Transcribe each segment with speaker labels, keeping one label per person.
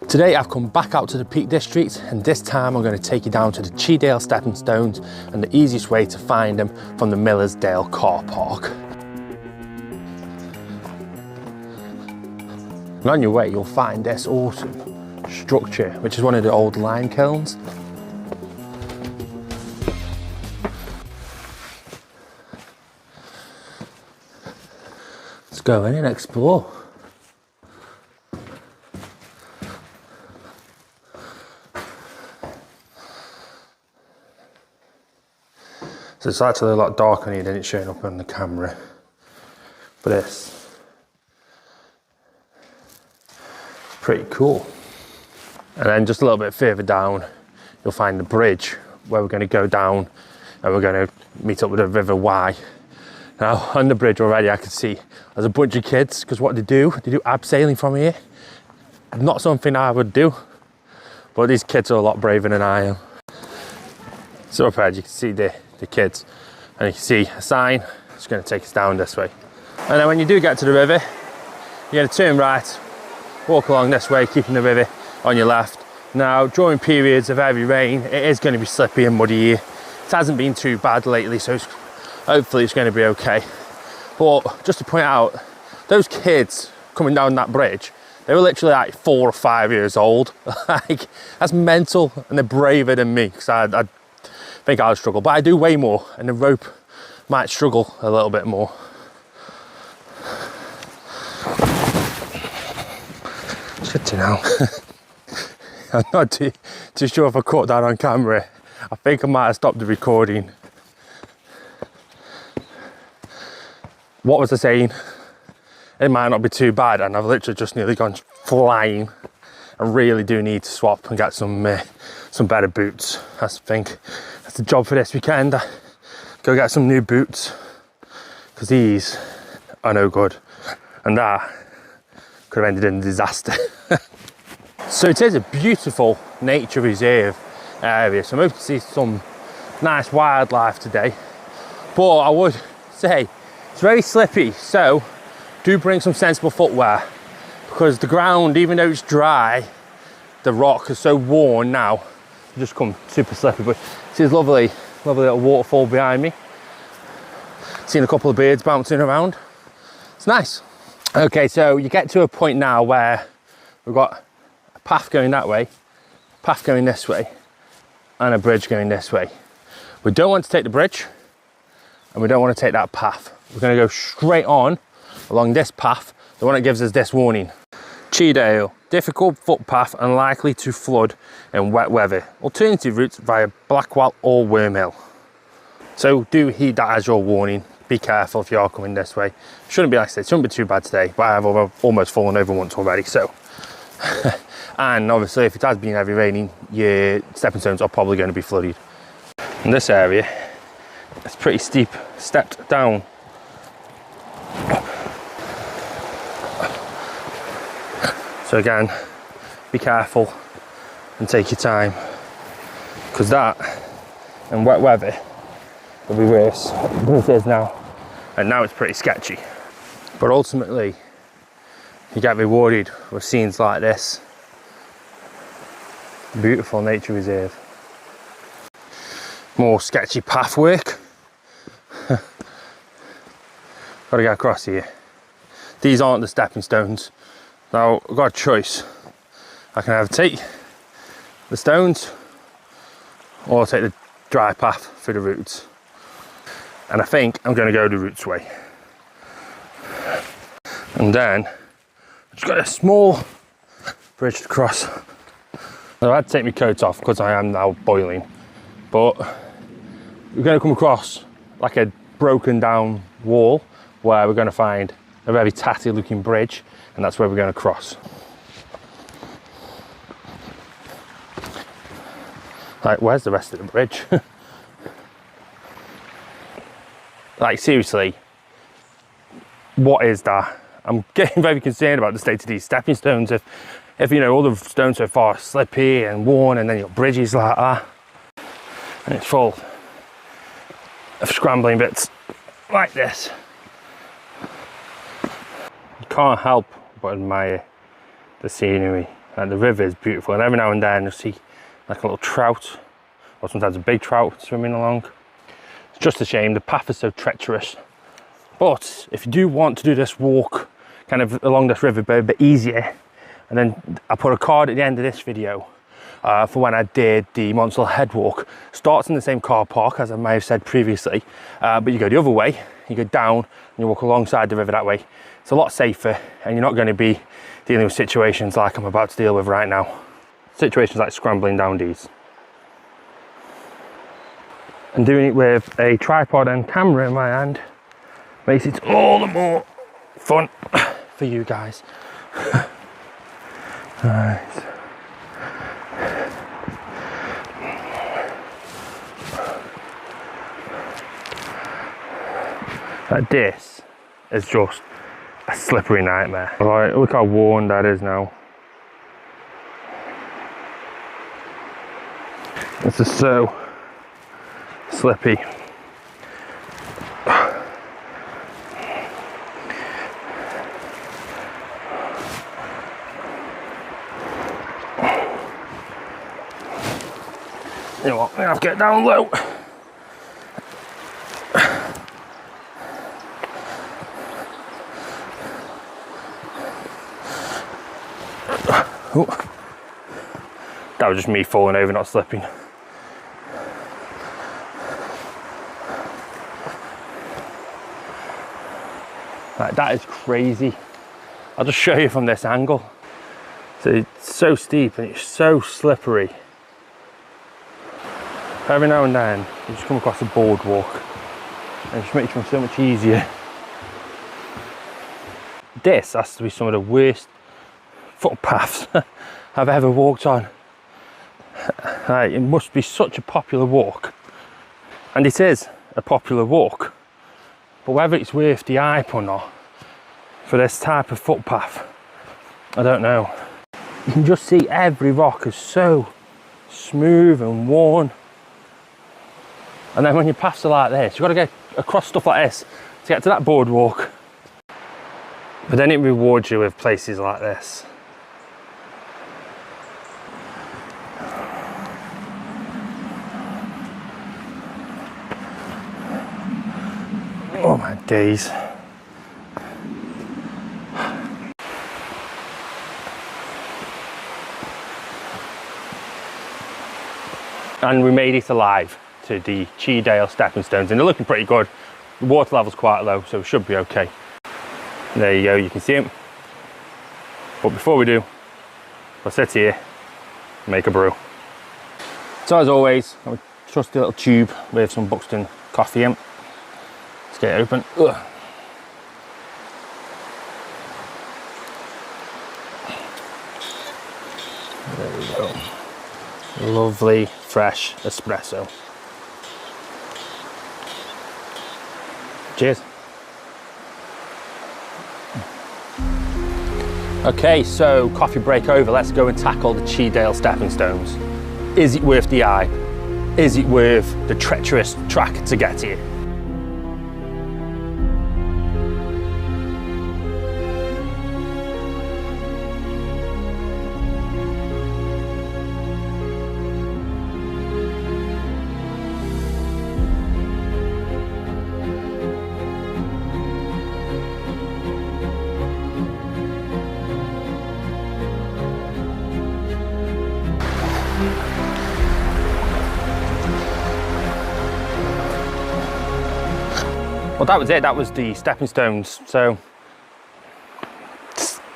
Speaker 1: Today I've come back out to the Peak District, and this time I'm going to take you down to the Chee Dale Stepping Stones and the easiest way to find them from the Millersdale car park. And on your way you'll find this awesome structure, which is one of the old lime kilns. Let's go in and explore. So it's actually a lot darker on here than it's showing up on the camera. But it's pretty cool. And then just a little bit further down, you'll find the bridge where we're going to go down and we're going to meet up with the River Wye. Now on the bridge already I can see there's a bunch of kids, because what they do abseiling from here. Not something I would do, but these kids are a lot braver than I am. So up ahead you can see the kids, and you can see a sign. It's going to take us down this way. And then when you do get to the river, you're going to turn right, walk along this way, keeping the river on your left. Now during periods of heavy rain, it is going to be slippy and muddy here. It hasn't been too bad lately, so hopefully it's going to be okay. But just to point out, those kids coming down that bridge, they were literally like 4 or 5 years old. Like, that's mental, and they're braver than me, because I think I'll struggle, but I do weigh more, and the rope might struggle a little bit more. It's good to know. I'm not too sure if I caught that on camera. I think I might have stopped the recording. What was I saying? It might not be too bad, and I've literally just nearly gone flying. I really do need to swap and get some better boots. I think that's the job for this weekend. Go get some new boots, because these are no good, and that could have ended in a disaster. So it is a beautiful nature reserve area, so I'm hoping to see some nice wildlife today. But I would say it's very slippy, so do bring some sensible footwear, because the ground, even though it's dry, the rock is so worn now, it just come super slippy. But see this lovely little waterfall behind me. Seen a couple of birds bouncing around. It's nice. Okay, so you get to a point now where we've got a path going that way, a path going this way, and a bridge going this way. We don't want to take the bridge, and we don't want to take that path. We're going to go straight on along this path, the one that gives us this warning. Chee Dale, difficult footpath and likely to flood in wet weather. Alternative routes via Blackwell or Wormhill. So do heed that as your warning. Be careful if you are coming this way. Shouldn't be like I said, shouldn't be too bad today, but I have almost fallen over once already, so. And obviously if it has been heavy raining, your stepping stones are probably going to be flooded. In this area, it's pretty steep, stepped down. So again, be careful and take your time, because that in wet weather will be worse than it is now. And now it's pretty sketchy. But ultimately, you get rewarded with scenes like this. Beautiful nature reserve. More sketchy path work. Gotta get across here. These aren't the stepping stones. Now, I've got a choice. I can either take the stones or take the dry path through the roots. And I think I'm going to go the roots way. And then, I've just got a small bridge to cross. Now, I had to take my coat off because I am now boiling. But we're going to come across like a broken down wall where we're going to find a very tatty looking bridge, and that's where we're going to cross. Like, where's the rest of the bridge? Like, seriously, what is that? I'm getting very concerned about the state of these stepping stones. If you know, all the stones so far are slippy and worn, and then you've got bridges like that, and it's full of scrambling bits like this. You can't help but admire the scenery And the river is beautiful, and every now and then you'll see like a little trout, or sometimes a big trout swimming along. It's just a shame, the path is so treacherous. But if you do want to do this walk kind of along this river but a bit easier, and then I'll put a card at the end of this video for when I did the Monsell Head walk. Starts in the same car park as I may have said previously, but you go the other way, you go down and you walk alongside the river that way. It's a lot safer, and you're not going to be dealing with situations like I'm about to deal with right now. Situations like scrambling down these. And doing it with a tripod and camera in my hand makes it all the more fun for you guys. Right. Like this is just a slippery nightmare. Right, look how worn that is now. This is so slippy. You know what, I'm gonna have to get down low. Ooh. That was just me falling over, not slipping. Like, that is crazy. I'll just show you from this angle. So it's so steep and it's so slippery. Every now and then you just come across a boardwalk and it just makes it so much easier. This has to be some of the worst footpaths I've ever walked on. It must be such a popular walk, and it is a popular walk, but whether it's worth the hype or not for this type of footpath, I don't know. You can just see every rock is so smooth and worn, and then when you pass it like this, you've got to get across stuff like this to get to that boardwalk. But then it rewards you with places like this. Oh my days. And we made it alive to the Chee Dale Stepping Stones, and they're looking pretty good. The water level's quite low, so it should be okay. There you go, you can see them. But before we do, we'll sit here and make a brew. So as always, I would trust a little tube with some Buxton coffee in. Let's get it open. Ugh. There we go. Lovely, fresh espresso. Cheers. Okay, so coffee break over. Let's go and tackle the Chee Dale Stepping Stones. Is it worth the hype? Is it worth the treacherous track to get here? Well, that was it. That was the stepping stones. So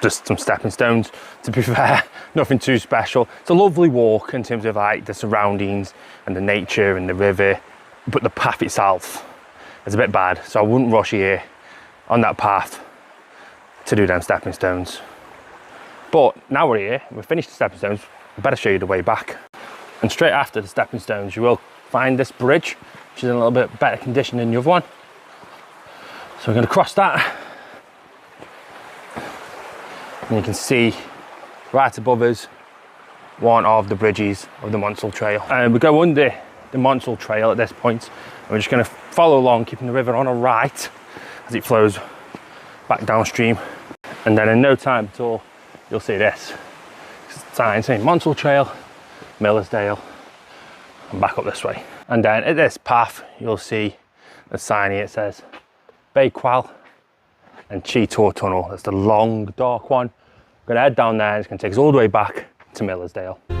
Speaker 1: just some stepping stones, to be fair. Nothing too special. It's a lovely walk in terms of like the surroundings and the nature and the river, but the path itself is a bit bad, so I wouldn't rush here on that path to do them stepping stones. But now we're here, we've finished the stepping stones, I better show you the way back. And straight after the stepping stones you will find this bridge, which is in a little bit better condition than the other one. So we're going to cross that, and you can see right above us one of the bridges of the Monsell Trail. And we go under the Monsell Trail at this point, and we're just going to follow along, keeping the river on our right as it flows back downstream. And then in no time at all, you'll see this. sign saying Monsell Trail, Millersdale, and back up this way. And then at this path, you'll see the sign here. It says Bakewell and Chee Tunnel. That's the long, dark one. We're gonna head down there. It's gonna take us all the way back to Millersdale.